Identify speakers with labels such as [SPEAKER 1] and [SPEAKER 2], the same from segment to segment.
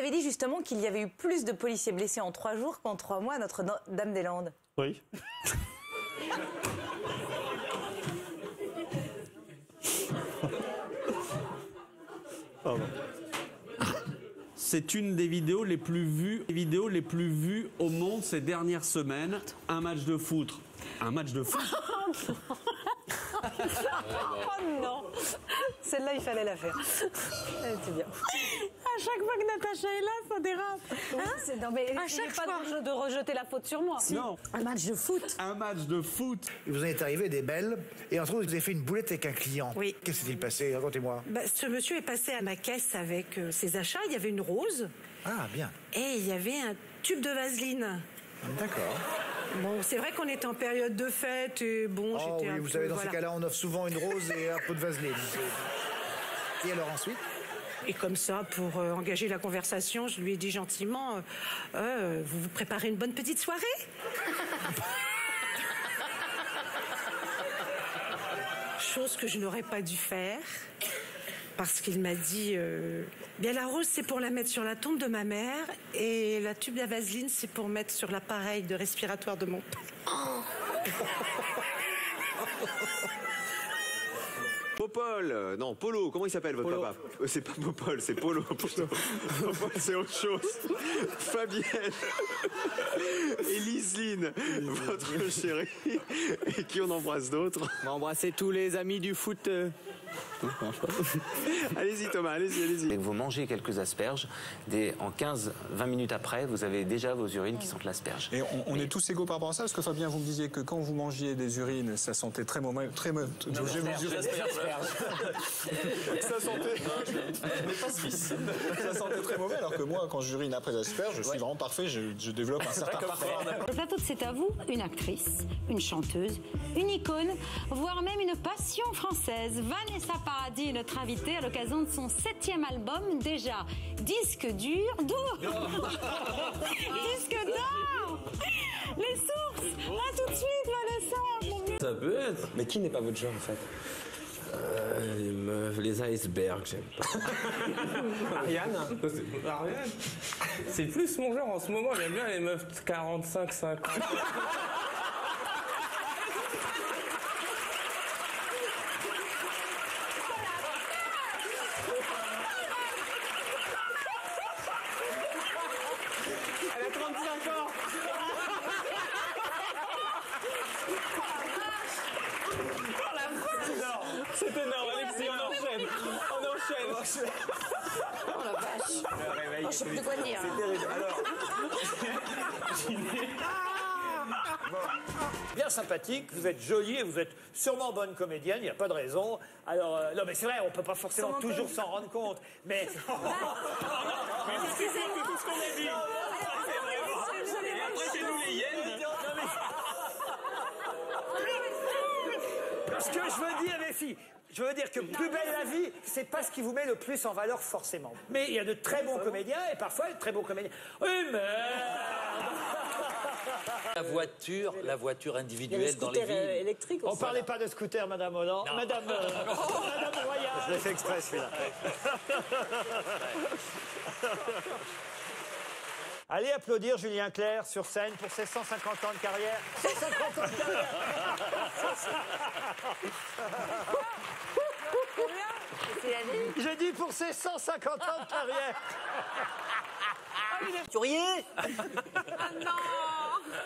[SPEAKER 1] avez dit justement qu'il y avait eu plus de policiers blessés en 3 jours qu'en 3 mois à Notre-Dame-des-Landes.
[SPEAKER 2] Oui. Pardon. C'est une des vidéos les plus vues au monde ces dernières semaines. Un match de foot. Un match de foot.
[SPEAKER 1] Oh non. Celle-là, il fallait la faire. Elle était bien.
[SPEAKER 3] À chaque fois que Natacha est là, ça dérape.
[SPEAKER 1] Hein, non, mais
[SPEAKER 3] à chaque fois
[SPEAKER 1] de rejeter la faute sur moi.
[SPEAKER 3] Si.
[SPEAKER 2] Non.
[SPEAKER 3] Un match de foot.
[SPEAKER 2] Un match de foot.
[SPEAKER 4] Il vous en est arrivé des belles, et entre autres, vous avez fait une boulette avec un client.
[SPEAKER 3] Oui.
[SPEAKER 4] Qu'est-ce qui s'est passé? Racontez-moi.
[SPEAKER 3] Ce monsieur est passé à ma caisse avec ses achats. Il y avait une rose.
[SPEAKER 4] Ah, bien.
[SPEAKER 3] Et il y avait un tube de vaseline.
[SPEAKER 4] D'accord.
[SPEAKER 3] Bon, c'est vrai qu'on était en période de fête et bon,
[SPEAKER 4] Oh
[SPEAKER 3] j'étais
[SPEAKER 4] oui,
[SPEAKER 3] un
[SPEAKER 4] vous
[SPEAKER 3] peu,
[SPEAKER 4] savez, dans
[SPEAKER 3] voilà.
[SPEAKER 4] ces cas-là, on offre souvent une rose et un peu de vaseline. Et alors ensuite?
[SPEAKER 3] Et comme ça, pour engager la conversation, je lui ai dit gentiment, vous vous préparez une bonne petite soirée? Chose que je n'aurais pas dû faire, parce qu'il m'a dit, bien la rose c'est pour la mettre sur la tombe de ma mère, et la tube à vaseline c'est pour mettre sur l'appareil de respiratoire de mon père.
[SPEAKER 5] Popol, non, Polo, comment il s'appelle votre papa? C'est pas Popol, c'est Polo. Popol, c'est autre chose. Fabienne et Liseline, votre chérie, et qui on embrasse d'autres.
[SPEAKER 6] On va embrasser tous les amis du foot.
[SPEAKER 5] Allez-y Thomas, allez-y.
[SPEAKER 7] Dès que vous mangez quelques asperges, en 15-20 minutes après, vous avez déjà vos urines qui sentent l'asperge.
[SPEAKER 8] Et on est tous égaux par rapport à ça, parce que Fabien, vous me disiez que quand vous mangiez des urines, ça sentait très mauvais. Ça sentait. Ça sentait très mauvais, alors que moi, quand j'urine après les asperges, je suis vraiment parfait, je développe un certain parfum.
[SPEAKER 9] Plateau, c'est à vous, une actrice, une chanteuse, une icône, voire même une passion française. Vanessa Paradis est notre invitée à l'occasion de son 7e album, déjà disque dur, disque d'or. Les sources. À tout de suite, Vanessa.
[SPEAKER 6] Ça peut être. Mais qui n'est pas votre genre en fait? Les meufs, les icebergs, j'aime pas. Ariane? Ariane? C'est plus mon genre en ce moment, j'aime bien les meufs 45-50. Elle a 35 ans. C'est énorme, Alexis, on enchaîne.
[SPEAKER 1] Oh la vache. Je sais plus quoi dire.
[SPEAKER 5] C'est terrible. Alors,
[SPEAKER 10] bien sympathique, vous êtes jolie et vous êtes sûrement bonne comédienne, il n'y a pas de raison. Alors, non mais c'est vrai, on ne peut pas forcément toujours s'en rendre compte, mais...
[SPEAKER 5] tout ce qu'on a dit. Après, c'est nous les hyènes.
[SPEAKER 10] Ce que je veux dire, les filles, je veux dire que plus belle la vie, c'est pas ce qui vous met le plus en valeur forcément. Mais il y a de très bons comédiens et parfois de très bons comédiens. Oui, mais...
[SPEAKER 11] La voiture individuelle dans les villes.
[SPEAKER 1] Électrique aussi.
[SPEAKER 10] On parlait pas de scooter, Madame Hollande. Madame Royal.
[SPEAKER 5] Je l'ai fait exprès, celui-là.
[SPEAKER 10] Allez applaudir Julien Clerc sur scène pour ses 150 ans de carrière. 150 ans de carrière. J'ai dit pour ses 150 ans de carrière.
[SPEAKER 11] Tu riais?
[SPEAKER 1] Ah non.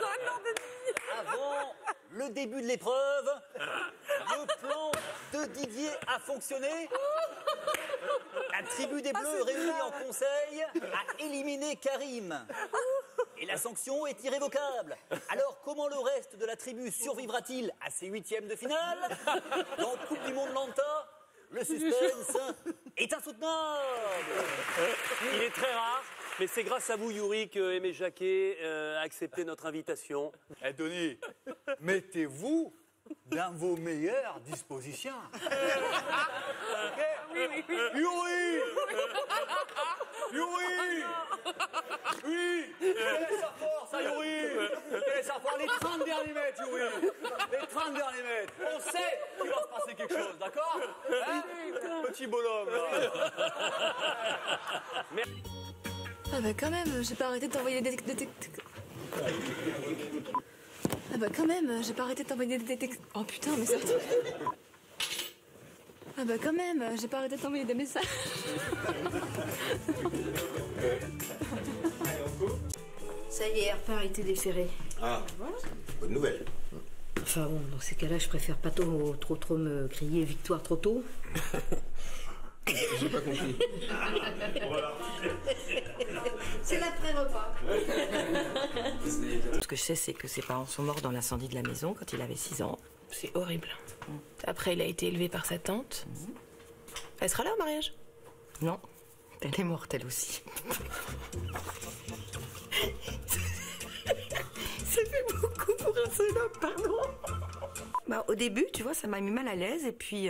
[SPEAKER 1] Oh non, Denis.
[SPEAKER 11] Avant le début de l'épreuve, le plan de Didier a fonctionné. La tribu des Bleus réunie en conseil a éliminé Karim. Et la sanction est irrévocable. Alors comment le reste de la tribu survivra-t-il à ses 8e de finale? Dans Coupe du Monde Lanta, le suspense est insoutenable.
[SPEAKER 6] Il est très rare, mais c'est grâce à vous, Yuri, que Aimé Jacquet a accepté notre invitation.
[SPEAKER 12] Eh, Denis, mettez-vous dans vos meilleures dispositions. Ok?
[SPEAKER 1] Oui.
[SPEAKER 12] Yuri! Yuri! Oui! Quelle est sa force, hein, Yuri? Quelle est sa force? Les 30 derniers mètres, Yuri! Les 30 derniers mètres! On sait qu'il va se passer quelque chose, d'accord? Hein? Petit bonhomme, là.
[SPEAKER 13] Ah bah quand même, j'ai pas arrêté de t'envoyer des Ah bah quand même, j'ai pas arrêté de t'envoyer des textes. Oh putain, mais ça... Ah bah quand même, j'ai pas arrêté de t'envoyer des messages.
[SPEAKER 14] Ça y est, Harper a été déféré.
[SPEAKER 15] Ah, bonne nouvelle.
[SPEAKER 14] Enfin bon, dans ces cas-là, je préfère pas trop me crier victoire trop tôt.
[SPEAKER 15] J'ai pas compris.
[SPEAKER 14] C'est l'après-repas. Ce que je sais, c'est que ses parents sont morts dans l'incendie de la maison quand il avait 6 ans.
[SPEAKER 13] C'est horrible. Après, il a été élevé par sa tante. Elle sera là au mariage?
[SPEAKER 14] Non, elle est morte elle aussi. Ça fait beaucoup pour un seul homme, pardon. Bah, au début, tu vois, ça m'a mis mal à l'aise. Et puis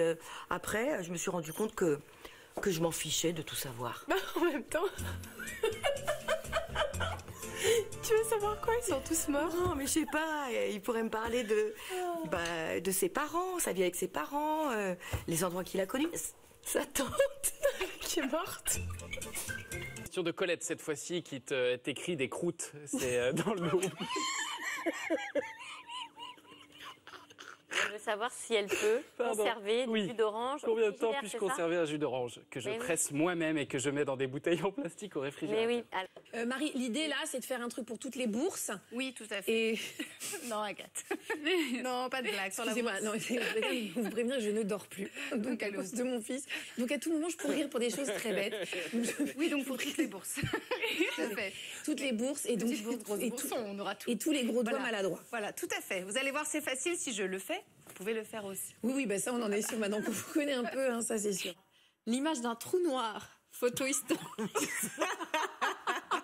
[SPEAKER 14] après, je me suis rendu compte que je m'en fichais de tout savoir.
[SPEAKER 13] Bah, en même temps... Tu veux savoir quoi? Ils sont tous morts.
[SPEAKER 14] Non, mais je sais pas. Il pourrait me parler de ses parents, sa vie avec ses parents, les endroits qu'il a connus. Sa tante
[SPEAKER 13] qui est morte.
[SPEAKER 6] Question de Colette cette fois-ci qui t'écrit des croûtes. C'est dans l'eau.
[SPEAKER 16] Je veux savoir si elle peut conserver du jus d'orange.
[SPEAKER 6] Combien de temps puis-je conserver un jus d'orange que je presse moi-même et que je mets dans des bouteilles en plastique au réfrigérateur?
[SPEAKER 16] Mais oui.
[SPEAKER 17] Marie, l'idée là, c'est de faire un truc pour toutes les bourses.
[SPEAKER 18] Oui, tout à fait.
[SPEAKER 17] Et...
[SPEAKER 18] Non, Agathe. Non, pas de blague sur la bourse.
[SPEAKER 17] Excusez-moi, non, vous prévenir, je ne dors plus. Donc à cause de mon fils. Donc à tout moment, je pourrais rire pour des choses très bêtes.
[SPEAKER 18] Oui, donc pour toutes les bourses. Tout à fait.
[SPEAKER 17] Toutes les bourses et donc
[SPEAKER 18] on aura tout.
[SPEAKER 17] Et tous les gros doigts maladroits.
[SPEAKER 18] Voilà, tout à fait. Vous allez voir, c'est facile. Si je le fais, vous pouvez le faire aussi.
[SPEAKER 17] Oui, bah ça, on en est sûr maintenant qu'on vous connaît un peu, hein, ça c'est sûr.
[SPEAKER 18] L'image d'un trou noir, photo historique.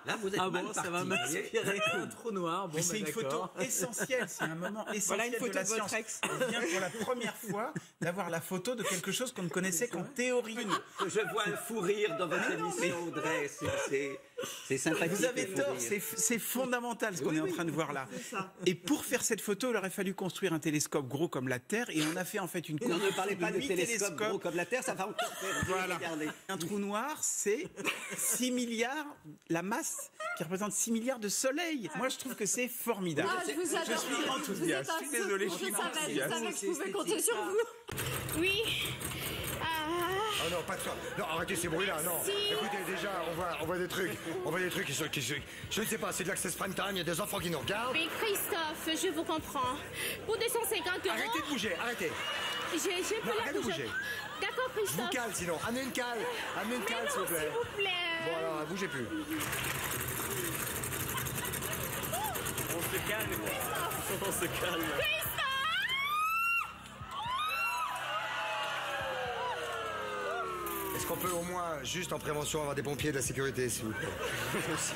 [SPEAKER 15] Là, vous êtes mal parti,
[SPEAKER 19] ça va m'inspirer un trou noir. Bon,
[SPEAKER 20] c'est une photo essentielle, c'est un moment essentiel
[SPEAKER 19] une photo
[SPEAKER 20] de la
[SPEAKER 19] de votre
[SPEAKER 20] science.
[SPEAKER 19] ex.
[SPEAKER 20] On vient pour la première fois d'avoir la photo de quelque chose qu'on ne connaissait qu'en théorie.
[SPEAKER 15] Je vois un fou rire dans votre émission, Audrey. C'est sympathique.
[SPEAKER 20] Vous avez tort, c'est fondamental ce qu'on est en train de voir là. Et pour faire cette photo, il aurait fallu construire un télescope gros comme la Terre et on a fait en fait une
[SPEAKER 15] Non, ne parlez pas de télescope gros comme la Terre, ça va encore faire.
[SPEAKER 20] Voilà. Un trou noir, c'est 6 milliards, la masse qui représente 6 milliards de soleils. Moi, je trouve que c'est formidable.
[SPEAKER 18] Ah, je vous adore.
[SPEAKER 20] Je suis enthousiaste. Je suis désolé, je suis enthousiaste.
[SPEAKER 18] Je savais que je pouvais compter sur vous. Oui.
[SPEAKER 4] Oh non, pas de ça. Non, arrêtez ces bruits-là, non. Écoutez, déjà, on voit des trucs. On voit des trucs qui je ne sais pas, c'est de l'Access Prime Time, il y a des enfants qui nous regardent.
[SPEAKER 21] Mais Christophe, je vous comprends. Pour 250 €...
[SPEAKER 4] Arrêtez de bouger, arrêtez.
[SPEAKER 21] J'ai pas
[SPEAKER 4] arrêtez de bouger.
[SPEAKER 21] D'accord,
[SPEAKER 4] Je
[SPEAKER 21] Christophe.
[SPEAKER 4] vous cale sinon. Amenez une cale. Amenez une cale, s'il vous plaît.
[SPEAKER 21] S'il vous plaît.
[SPEAKER 4] Bon, alors, bougez plus.
[SPEAKER 6] On se calme. On se calme.
[SPEAKER 4] Est-ce qu'on peut au moins, juste en prévention, avoir des pompiers de la sécurité, s'il vous plaît? Merci.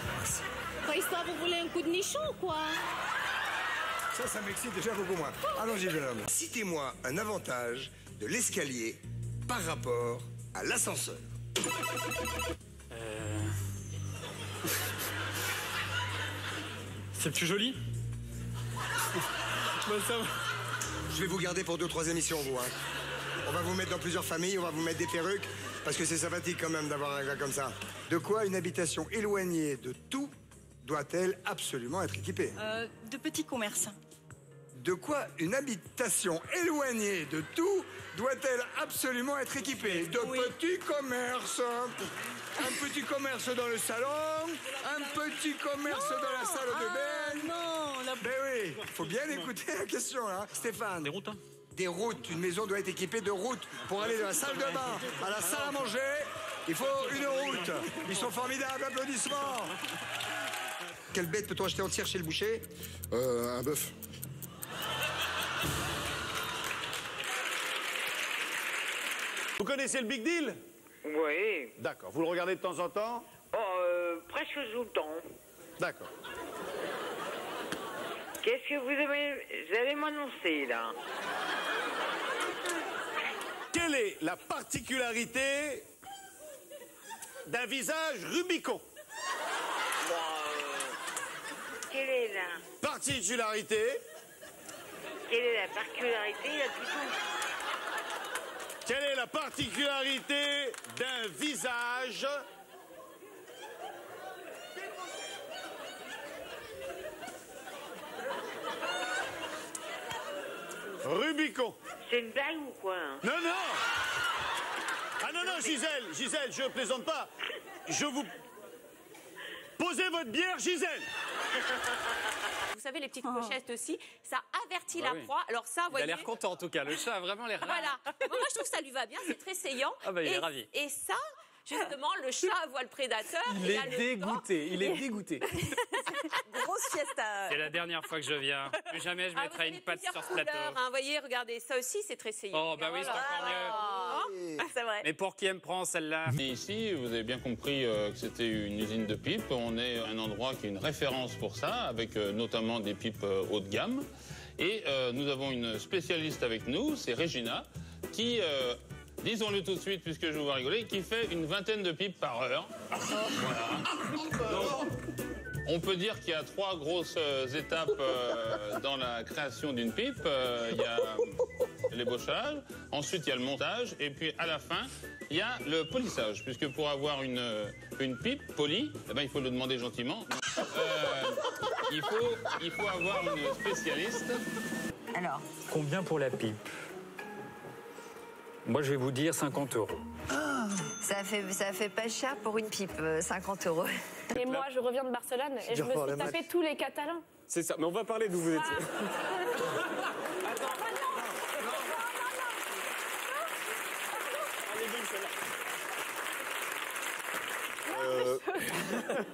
[SPEAKER 21] Christophe, vous voulez un coup de nichon ou quoi?
[SPEAKER 4] Ça m'excite déjà beaucoup moins. Allons-y, jeune homme. Citez-moi un avantage de l'escalier par rapport à l'ascenseur.
[SPEAKER 6] C'est plus joli. Bah, ça va.
[SPEAKER 4] Je vais vous garder pour 2-3 émissions, vous. Hein. On va vous mettre dans plusieurs familles, on va vous mettre des perruques, parce que c'est sympathique quand même d'avoir un gars comme ça. De quoi une habitation éloignée de tout doit-elle absolument être équipée?
[SPEAKER 18] De petits commerces.
[SPEAKER 4] De quoi une habitation éloignée de tout doit-elle absolument être équipée? De petits commerces. Un petit commerce dans le salon, un petit commerce dans la salle de bain.
[SPEAKER 18] Non,
[SPEAKER 4] Ben oui, faut bien écouter la question, hein. Stéphane.
[SPEAKER 6] Des routes, hein.
[SPEAKER 4] Des routes. Une maison doit être équipée de routes. Pour aller de la salle de bain à la salle à manger, il faut une route. Ils sont formidables, applaudissements. Quelle bête peut-on acheter entière chez le boucher? Un bœuf.
[SPEAKER 12] Vous connaissez le Big Deal?
[SPEAKER 22] Oui.
[SPEAKER 12] D'accord. Vous le regardez de temps en temps?
[SPEAKER 22] Presque tout le temps.
[SPEAKER 12] D'accord.
[SPEAKER 22] Qu'est-ce que vous allez m'annoncer, là?
[SPEAKER 12] Quelle est la particularité d'un visage Rubicon?
[SPEAKER 22] Quelle est la...
[SPEAKER 12] Particularité.
[SPEAKER 22] Quelle est la particularité, là, plutôt?
[SPEAKER 12] Quelle est la particularité d'un visage
[SPEAKER 2] Rubicon.
[SPEAKER 22] C'est une blague ou quoi hein?
[SPEAKER 2] Non, non. Ah non, non, Gisèle, je plaisante pas. Je vous... Posez votre bière, Gisèle.
[SPEAKER 16] Vous savez, les petites clochettes aussi, ça avertit la proie. Alors ça, vous
[SPEAKER 3] Il a
[SPEAKER 16] voyez...
[SPEAKER 3] l'air content en tout cas, le chat a vraiment l'air...
[SPEAKER 16] Voilà. Moi, je trouve que ça lui va bien, c'est très saillant.
[SPEAKER 3] Ah bah, il est ravi.
[SPEAKER 16] Et ça, justement, le chat voit le prédateur.
[SPEAKER 3] Il est dégoûté, il est dégoûté.
[SPEAKER 16] Grosse fiesta.
[SPEAKER 3] C'est la dernière fois que je viens. Plus jamais je mettrai une patte sur ce plateau.
[SPEAKER 16] Vous voyez, regardez, ça aussi, c'est très saillant.
[SPEAKER 3] Oh bah oui, c'est encore mieux.
[SPEAKER 16] C'est vrai.
[SPEAKER 3] Mais pour qui me prend celle-là?
[SPEAKER 23] Et ici, vous avez bien compris que c'était une usine de pipes. On est un endroit qui est une référence pour ça, avec notamment des pipes haut de gamme. Et nous avons une spécialiste avec nous, c'est Regina, qui, disons-le tout de suite puisque je vous vois rigoler, qui fait une vingtaine de pipes par heure. Voilà. Donc, on peut dire qu'il y a 3 grosses étapes dans la création d'une pipe. Il y a l'ébauchage, ensuite il y a le montage, et puis à la fin, il y a le polissage, puisque pour avoir une pipe polie, eh ben, il faut le demander gentiment. Il faut avoir une spécialiste.
[SPEAKER 24] Alors,
[SPEAKER 25] combien pour la pipe? Moi, je vais vous dire 50 €.
[SPEAKER 24] ça fait pas cher pour une pipe, 50 €.
[SPEAKER 21] Et moi, je reviens de Barcelone et je me suis tapé tous les Catalans.
[SPEAKER 3] C'est ça, mais on va parler d'où vous étiez.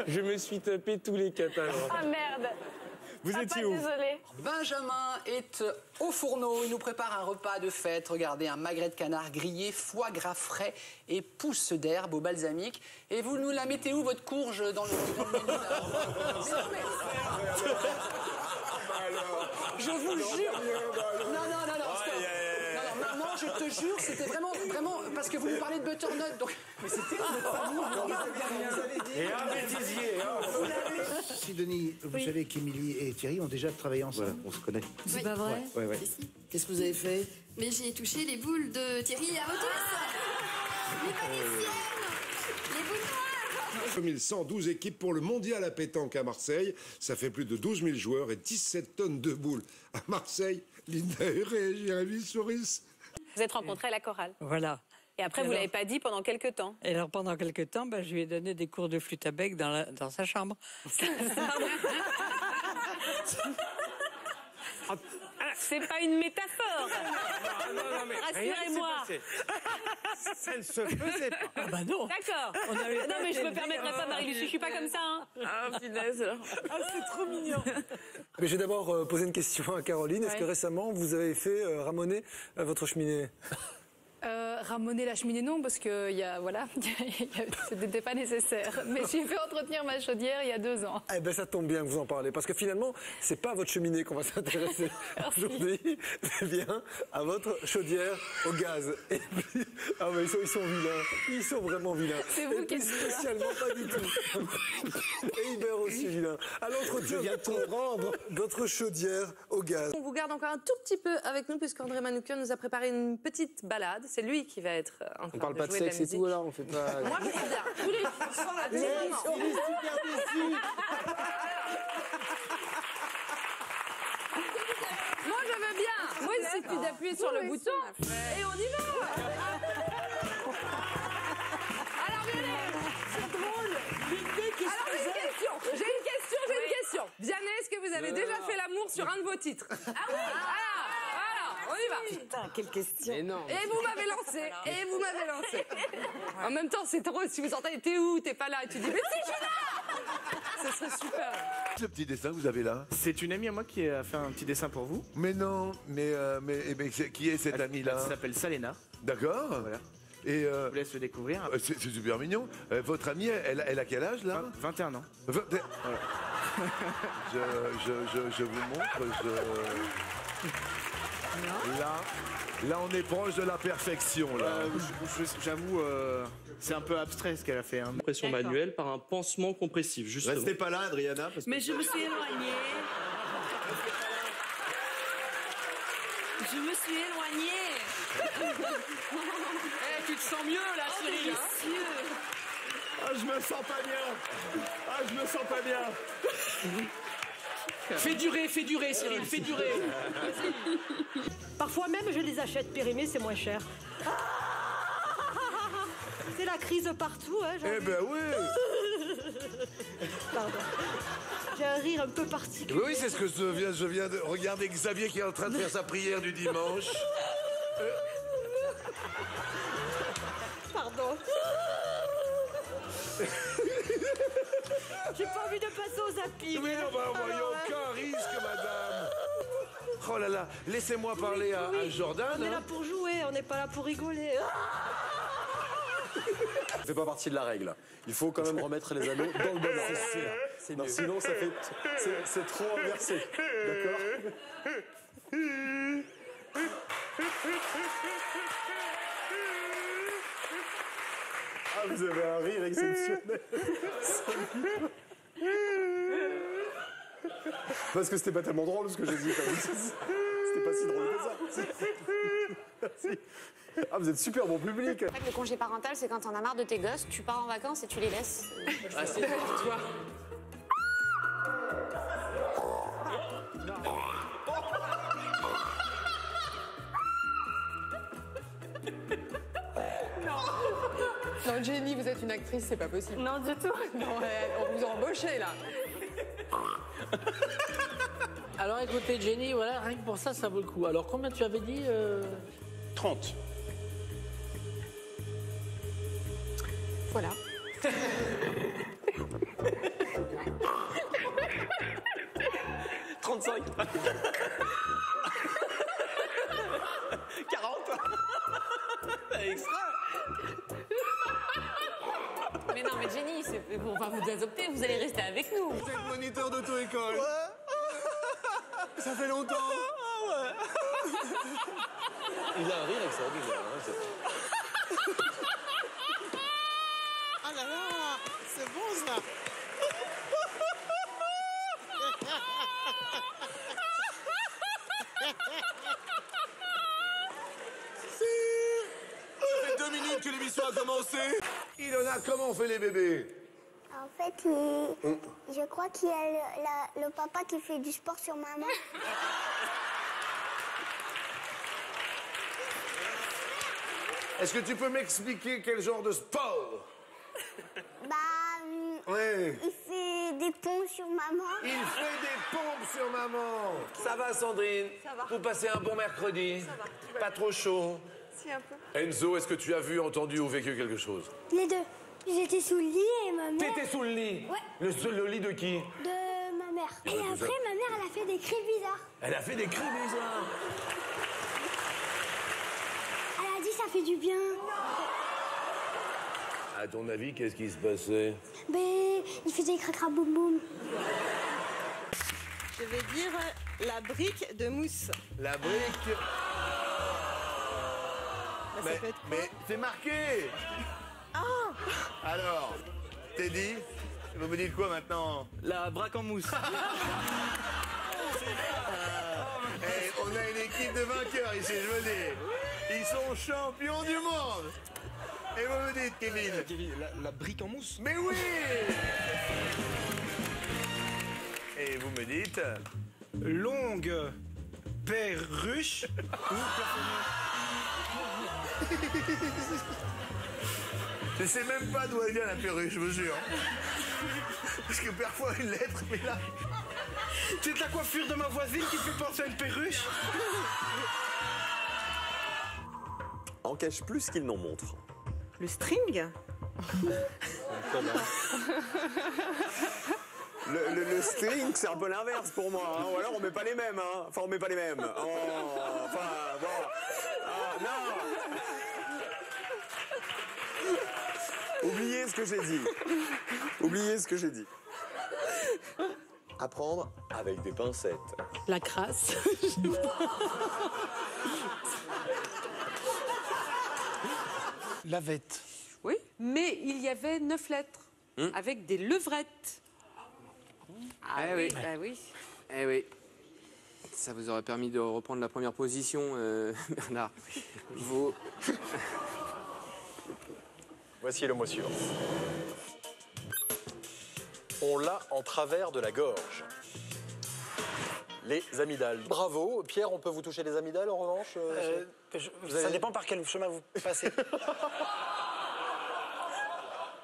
[SPEAKER 3] Je me suis tapé tous les Catalans.
[SPEAKER 21] Ah merde.
[SPEAKER 3] Vous étiez où?
[SPEAKER 21] Désolé.
[SPEAKER 26] Benjamin est au fourneau. Il nous prépare un repas de fête. Regardez, un magret de canard grillé, foie gras frais et pousse d'herbe au balsamique. Et vous nous la mettez où, votre courge, dans le menu là? Je vous jure. Non. Maman, je te jure, c'était vraiment, parce que vous nous parlez de butternut. Donc, mais c'était notre famille.
[SPEAKER 10] Et un bêtisier.
[SPEAKER 27] Sidonie, vous savez qu'Émilie et Thierry ont déjà travaillé ensemble.
[SPEAKER 5] Voilà, on se connaît.
[SPEAKER 27] C'est pas vrai?
[SPEAKER 5] Ouais.
[SPEAKER 27] Qu'est-ce que vous avez fait?
[SPEAKER 28] Mais j'ai touché les boules de Thierry à les magiciennes, les boules noires.
[SPEAKER 29] 2112 équipes pour le mondial à pétanque à Marseille. Ça fait plus de 12 000 joueurs et 17 tonnes de boules. À Marseille, Linda Huré et Jérémy Souris.
[SPEAKER 1] Vous êtes rencontrés à la chorale.
[SPEAKER 30] Voilà.
[SPEAKER 1] Et après, vous ne l'avez pas dit pendant quelques temps.
[SPEAKER 30] Et alors, pendant quelques temps, je lui ai donné des cours de flûte à bec dans sa chambre.
[SPEAKER 1] C'est pas une métaphore.
[SPEAKER 3] Non, mais
[SPEAKER 1] rassurez-moi.
[SPEAKER 3] Ça ne se faisait pas.
[SPEAKER 30] Ah bah non.
[SPEAKER 1] D'accord. Non, mais je me permettrai pas, Marie-Lucie, je suis pas comme ça. Hein.
[SPEAKER 13] Ah, punaise.
[SPEAKER 30] Ah, c'est trop mignon.
[SPEAKER 31] Mais je vais d'abord poser une question à Caroline. Est-ce que récemment, vous avez fait ramoner votre cheminée?
[SPEAKER 17] Ramoner la cheminée, non, parce que ce n'était pas nécessaire. Mais j'ai fait entretenir ma chaudière il y a 2 ans.
[SPEAKER 31] Eh bien, ça tombe bien que vous en parlez, parce que finalement, c'est pas à votre cheminée qu'on va s'intéresser aujourd'hui, mais bien à votre chaudière au gaz. Et puis, ah mais ils sont vilains, ils sont vraiment vilains.
[SPEAKER 17] C'est vous qui êtes
[SPEAKER 31] spécialement pas du tout. Et Hubert aussi vilain. À l'entretien, rendre votre chaudière au gaz.
[SPEAKER 18] On vous garde encore un tout petit peu avec nous, puisqu'André Manoukian nous a préparé une petite balade. C'est lui qui va être en train
[SPEAKER 6] On parle
[SPEAKER 18] de
[SPEAKER 6] pas de
[SPEAKER 18] jouer
[SPEAKER 6] sexe
[SPEAKER 18] la
[SPEAKER 6] et tout, alors on fait pas...
[SPEAKER 18] Moi, je suis bien. Tous les soirs, la deuxième.
[SPEAKER 31] Il est super déçu.
[SPEAKER 18] Moi, je veux bien. Moi, il suffit d'appuyer sur le bouton et on y va. Alors, venez. C'est drôle. Alors, j'ai une question. Vianney, est-ce que vous avez déjà fait l'amour sur un de vos titres? Ah oui. Alors, on y va.
[SPEAKER 30] Putain, quelle question.
[SPEAKER 18] Et vous m'avez lancé. En même temps, c'est drôle. Si vous entendez, t'es où? T'es pas là. Et tu dis, mais si, je suis là. Ce serait super.
[SPEAKER 29] Ce petit dessin que vous avez là?
[SPEAKER 6] C'est une amie à moi qui a fait un petit dessin pour vous.
[SPEAKER 29] Mais non, mais qui est cette amie-là?
[SPEAKER 6] Elle s'appelle Salena.
[SPEAKER 29] D'accord.
[SPEAKER 6] Voilà.
[SPEAKER 29] Et
[SPEAKER 6] je vous laisse le découvrir.
[SPEAKER 29] C'est super mignon. Votre amie, elle a quel âge là?
[SPEAKER 6] 21 ans.
[SPEAKER 29] Voilà. je vous montre. Là, on est proche de la perfection. Là.
[SPEAKER 6] J'avoue, c'est un peu abstrait ce qu'elle a fait. Hein.
[SPEAKER 31] Compression manuelle par un pansement compressif, justement.
[SPEAKER 29] Restez pas là, Adriana.
[SPEAKER 30] Mais je me suis éloignée.
[SPEAKER 18] Tu te sens mieux là, Cyril?
[SPEAKER 29] Ah, je me sens pas bien.
[SPEAKER 18] Fais durer, Cyril, fais durer.
[SPEAKER 1] Parfois même, je les achète périmés, c'est moins cher. C'est la crise partout, hein.
[SPEAKER 29] Eh ben oui.
[SPEAKER 1] Pardon. J'ai un rire un peu particulier.
[SPEAKER 29] Oui, c'est ce que je viens de regarder Xavier qui est en train de faire sa prière du dimanche.
[SPEAKER 1] Pardon. J'ai pas envie de passer au zapping.
[SPEAKER 29] Oui, non, bah, il n'y a aucun risque, madame. Oh là là, laissez-moi parler à Jordan.
[SPEAKER 1] On est là pour jouer, on n'est pas là pour rigoler.
[SPEAKER 31] Ça fait pas partie de la règle. Il faut quand même remettre les anneaux dans le bon ordre. Non, sinon, ça fait... C'est trop inversé. D'accord? Ah, vous avez un rire exceptionnel. Parce que c'était pas tellement drôle ce que j'ai dit. C'était pas si drôle que ça. Merci. Ah, vous êtes super bon public.
[SPEAKER 16] En fait, le congé parental, c'est quand t'en as marre de tes gosses, tu pars en vacances et tu les laisses.
[SPEAKER 18] Ah, c'est pour toi. Non, Jenny, vous êtes une actrice, c'est pas possible.
[SPEAKER 21] Non, du tout.
[SPEAKER 18] Non, on vous a embauché, là.
[SPEAKER 4] Alors écoutez, Jenny, voilà, rien que pour ça, ça vaut le coup. Alors combien tu avais dit
[SPEAKER 23] 30.
[SPEAKER 18] Voilà.
[SPEAKER 5] 35. 40. Extra.
[SPEAKER 16] Mais non, mais Jenny, on va vous adopter, vous allez rester avec nous.
[SPEAKER 29] Vous êtes moniteur d'auto-école. Ouais. Ça fait longtemps. Ah ouais.
[SPEAKER 31] Il a un rire extraordinaire.
[SPEAKER 7] Ah là là, c'est bon ça.
[SPEAKER 29] Ça fait 2 minutes que l'émission a commencé. Ilona, comment on fait les bébés?
[SPEAKER 8] En fait, je crois qu'il y a le papa qui fait du sport sur maman.
[SPEAKER 29] Est-ce que tu peux m'expliquer quel genre de sport? Ouais.
[SPEAKER 8] Il fait des pompes sur maman.
[SPEAKER 29] Il fait des pompes sur maman.
[SPEAKER 31] Ça va, Sandrine?
[SPEAKER 8] Ça va.
[SPEAKER 31] Vous passez un bon mercredi?
[SPEAKER 8] Ça va.
[SPEAKER 31] Pas trop chaud?
[SPEAKER 8] Si, un peu.
[SPEAKER 29] Enzo, est-ce que tu as vu, entendu ou vécu quelque chose?
[SPEAKER 8] Les deux. J'étais sous le lit et ma mère...
[SPEAKER 31] T'étais sous le lit?
[SPEAKER 8] Ouais.
[SPEAKER 31] Le lit de qui?
[SPEAKER 8] De ma mère. Et après, ma mère, elle a fait des cris bizarres.
[SPEAKER 31] Elle a fait des cris bizarres.
[SPEAKER 8] Elle a dit ça fait du bien.
[SPEAKER 29] À ton avis, qu'est-ce qui se passait?
[SPEAKER 8] Il faisait cracra boum boum.
[SPEAKER 9] Je vais dire la brique de mousse.
[SPEAKER 29] La brique...
[SPEAKER 9] Ça peut être quoi?
[SPEAKER 29] Mais c'est marqué.
[SPEAKER 9] Ah!
[SPEAKER 29] Alors, Teddy, vous me dites quoi maintenant?
[SPEAKER 25] La braque en mousse.
[SPEAKER 29] On a une équipe de vainqueurs ici, je veux dire. Ils sont champions du monde. Et vous me dites, Kevin?
[SPEAKER 25] La brique en mousse.
[SPEAKER 29] Mais oui. Et vous me dites?
[SPEAKER 25] Longue perruche ou
[SPEAKER 29] Je sais même pas d'où elle vient la perruche, je vous jure. Parce que parfois une lettre, mais là...
[SPEAKER 25] C'est la coiffure de ma voisine qui fait penser à une perruche.
[SPEAKER 5] En cache plus qu'il n'en montre.
[SPEAKER 9] Le string?
[SPEAKER 5] Le string, c'est un peu l'inverse pour moi. Hein. Ou alors on met pas les mêmes. Hein. Enfin, on met pas les mêmes. Oh, enfin, bon. Ah, non. Oubliez ce que j'ai dit. Oubliez ce que j'ai dit. Apprendre avec des pincettes.
[SPEAKER 9] La crasse.
[SPEAKER 25] La vette.
[SPEAKER 18] Oui, mais il y avait 9 lettres, avec des levrettes.
[SPEAKER 6] Ah oui.
[SPEAKER 18] Bah oui.
[SPEAKER 6] Eh oui. Ça vous aurait permis de reprendre la première position, Bernard. Vous...
[SPEAKER 31] Voici le mot suivant. On l'a en travers de la gorge. Les amygdales. Bravo. Pierre, on peut vous toucher les amygdales en revanche
[SPEAKER 30] Ça dépend par quel chemin vous passez.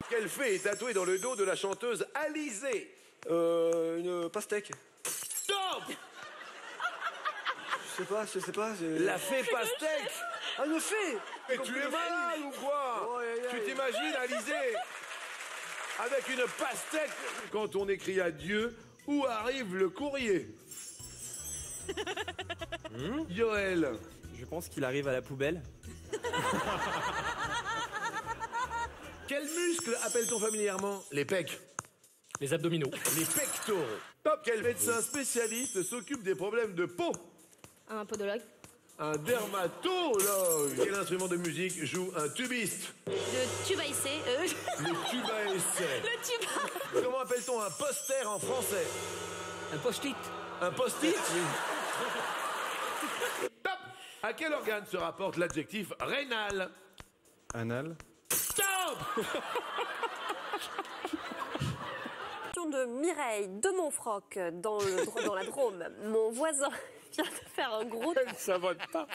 [SPEAKER 2] Quelle fée est tatouée dans le dos de la chanteuse Alizée?
[SPEAKER 31] Une pastèque.
[SPEAKER 2] Stop!
[SPEAKER 31] Je sais pas.
[SPEAKER 2] La fée pastèque!
[SPEAKER 31] Ah, une fée!
[SPEAKER 2] Mais tu es malade ou quoi? Tu t'imagines Alizée avec une pastèque? Quand on écrit à Dieu, où arrive le courrier? Yoël.
[SPEAKER 10] Je pense qu'il arrive à la poubelle.
[SPEAKER 2] Quel muscle appelle-t-on familièrement les pecs?
[SPEAKER 10] Les abdominaux.
[SPEAKER 2] Les pectoraux. Top. Quel médecin spécialiste s'occupe des problèmes de peau?
[SPEAKER 21] Un podologue.
[SPEAKER 2] Un dermatologue. Quel instrument de musique joue un tubiste?
[SPEAKER 21] Le tubaïsé.
[SPEAKER 2] Le tubaïsé.
[SPEAKER 21] Le tuba.
[SPEAKER 2] Comment appelle-t-on un poster en français?
[SPEAKER 10] Un post-it.
[SPEAKER 2] Un post-it? Top. À quel organe se rapporte l'adjectif rénal?
[SPEAKER 10] Anal.
[SPEAKER 2] Stop.
[SPEAKER 11] De Mireille de Montfroc dans la Drôme. Mon voisin vient de faire un gros trou.
[SPEAKER 2] Ça va pas.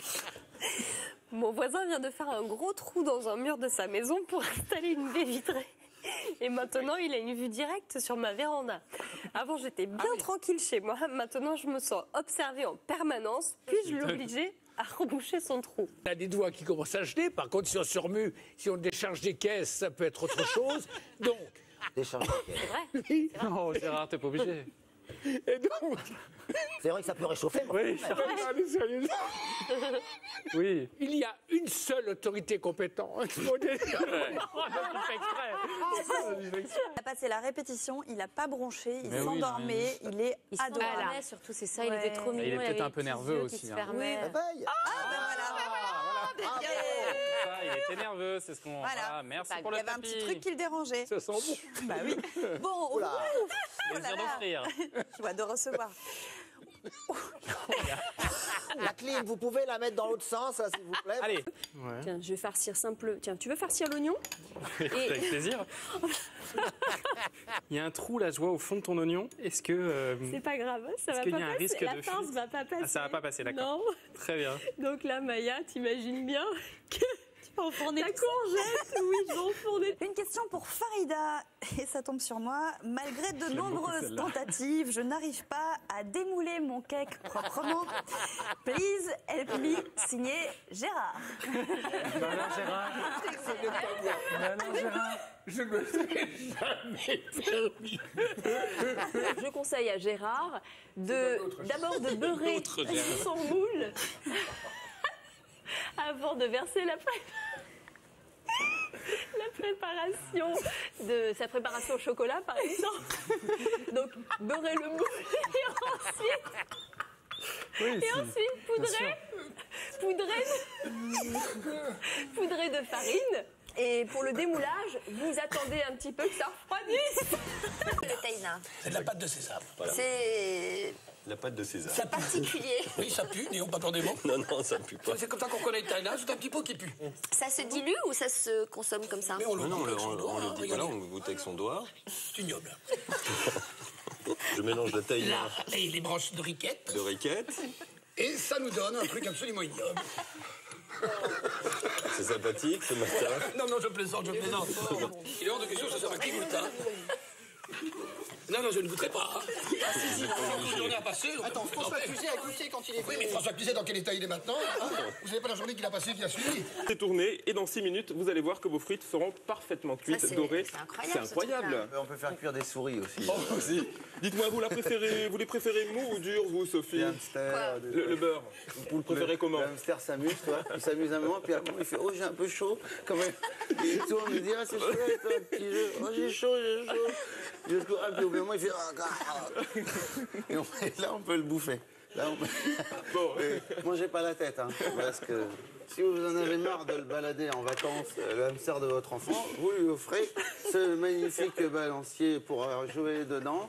[SPEAKER 11] Mon voisin vient de faire un gros trou dans un mur de sa maison pour installer une baie vitrée. Et maintenant, il a une vue directe sur ma véranda. Avant, j'étais bien tranquille chez moi. Maintenant, je me sens observée en permanence. Puis-je l'obliger à reboucher son trou?
[SPEAKER 12] On a des doigts qui commencent à geler. Par contre, si on se remue, si on décharge des caisses, ça peut être autre chose. Donc...
[SPEAKER 11] C'est vrai.
[SPEAKER 10] Oui. Non, Gérard, t'es pas obligé.
[SPEAKER 12] Et donc...
[SPEAKER 14] C'est vrai que ça peut réchauffer.
[SPEAKER 12] Oui, oui. Il y a une seule autorité compétente.
[SPEAKER 15] Il a passé la répétition, il n'a pas bronché, il s'endormait, il est adorable.
[SPEAKER 11] Ah, surtout, c'est ça, il était trop mignon.
[SPEAKER 10] Il est peut-être un peu nerveux aussi.
[SPEAKER 15] Oui,
[SPEAKER 10] Il était nerveux, c'est ce qu'on...
[SPEAKER 15] Voilà.
[SPEAKER 10] Merci pour le
[SPEAKER 15] tapis. Il y avait un petit truc qui le dérangeait.
[SPEAKER 10] Ça sent bon.
[SPEAKER 15] Bah oui. Bon, oh là
[SPEAKER 10] Plaisir d'offrir.
[SPEAKER 15] Joie de recevoir.
[SPEAKER 14] La clim, vous pouvez la mettre dans l'autre sens, s'il vous plaît.
[SPEAKER 10] Allez.
[SPEAKER 11] Tiens, je vais farcir simple. Tiens, tu veux farcir l'oignon?
[SPEAKER 10] Avec plaisir. Il y a un trou là, je vois au fond de ton oignon. Est-ce que
[SPEAKER 11] c'est pas grave, ça va pas passer.
[SPEAKER 10] Un risque
[SPEAKER 11] la pince va pas passer.
[SPEAKER 10] Ah, ça va pas passer, d'accord.
[SPEAKER 11] Non.
[SPEAKER 10] Très bien.
[SPEAKER 11] Donc là, Maya, t'imagines bien que tu vas enfourner la courgette. Oui, je vais enfourner.
[SPEAKER 15] Une question pour Farida, et ça tombe sur moi. Malgré de nombreuses tentatives, je n'arrive pas à démouler mon cake proprement. Please help me, signé Gérard.
[SPEAKER 10] Alors Gérard, je ne me suis jamais permis.
[SPEAKER 11] Je conseille à Gérard d'abord de beurrer son moule avant de verser la préparation de sa préparation au chocolat, par exemple. Donc, beurrer le moule et ensuite poudrer de farine. Et pour le démoulage, vous attendez un petit peu que ça refroidisse.
[SPEAKER 14] Le taïna.
[SPEAKER 12] C'est de la pâte de sésame.
[SPEAKER 14] Voilà. C'est...
[SPEAKER 5] La pâte de sésame.
[SPEAKER 14] C'est particulier.
[SPEAKER 12] Oui, ça pue, n'ayons pas peur des mots.
[SPEAKER 5] Non, ça pue pas.
[SPEAKER 12] C'est comme ça qu'on connaît le taïna, c'est un petit pot qui pue.
[SPEAKER 14] Ça se dilue ou ça se consomme comme ça?
[SPEAKER 5] Non, on le dit, voilà, on goûte avec son doigt.
[SPEAKER 12] C'est ignoble.
[SPEAKER 5] Je mélange la taïna.
[SPEAKER 12] Là, et les branches de riquette.
[SPEAKER 5] De riquette.
[SPEAKER 12] Et ça nous donne un truc absolument ignoble.
[SPEAKER 5] C'est sympathique ce matin.
[SPEAKER 12] Non, je plaisante. Il est hors de question que ça soit un qui goûte, hein. Non, je ne goûterai pas. Ah, si, une journée à passer.
[SPEAKER 14] Attends, François Cluzet a goûté quand il est venu.
[SPEAKER 12] Oui, mais François Cluzet, dans quel état il est maintenant? Vous savez pas la journée qu'il a passée qui a suivi?
[SPEAKER 6] C'est tourné et dans 6 minutes, vous allez voir que vos frites seront parfaitement cuites, dorées.
[SPEAKER 14] C'est incroyable.
[SPEAKER 5] On peut faire cuire des souris aussi.
[SPEAKER 6] Oh, aussi. Dites-moi, vous les préférez mou ou dur, vous, Sophie? Le beurre. Vous le préférez comment?
[SPEAKER 5] Le hamster s'amuse, toi. Il s'amuse un moment, puis à un moment, il fait « Oh, j'ai un peu chaud. » Quand même. Il tourne, il dit « Ah, c'est chouette, un petit jeu. Oh, j'ai chaud. » Jusqu'au puis au bout d'un moment, il fait « Et là, on peut le bouffer. Là, on peut... Bon. Mangez pas la tête, hein, parce que si vous en avez marre de le balader en vacances, le hamster de votre enfant, vous lui offrez ce magnifique balancier pour jouer dedans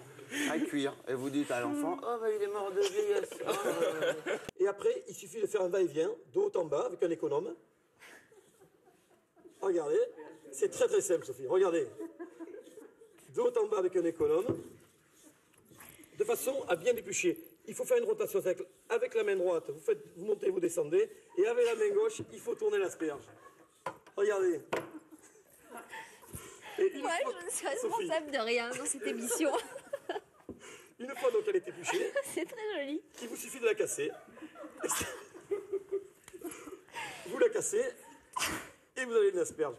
[SPEAKER 5] à cuire. Et vous dites à l'enfant « Oh, bah, il est mort de vieillesse. Oh,
[SPEAKER 31] Et après, il suffit de faire un va-et-vient, de haut en bas, avec un économe. Regardez, c'est très très simple, Sophie. Regardez. De haut en bas avec un économe, de façon à bien l'éplucher. il faut faire une rotation. Avec la main droite, vous montez, vous descendez. Et avec la main gauche, il faut tourner l'asperge. Regardez. Et
[SPEAKER 11] Moi, je ne suis responsable de rien dans cette émission.
[SPEAKER 31] Une fois donc elle est épluchée,
[SPEAKER 11] C'est très joli.
[SPEAKER 31] il vous suffit de la casser. Vous la cassez et vous avez une asperge.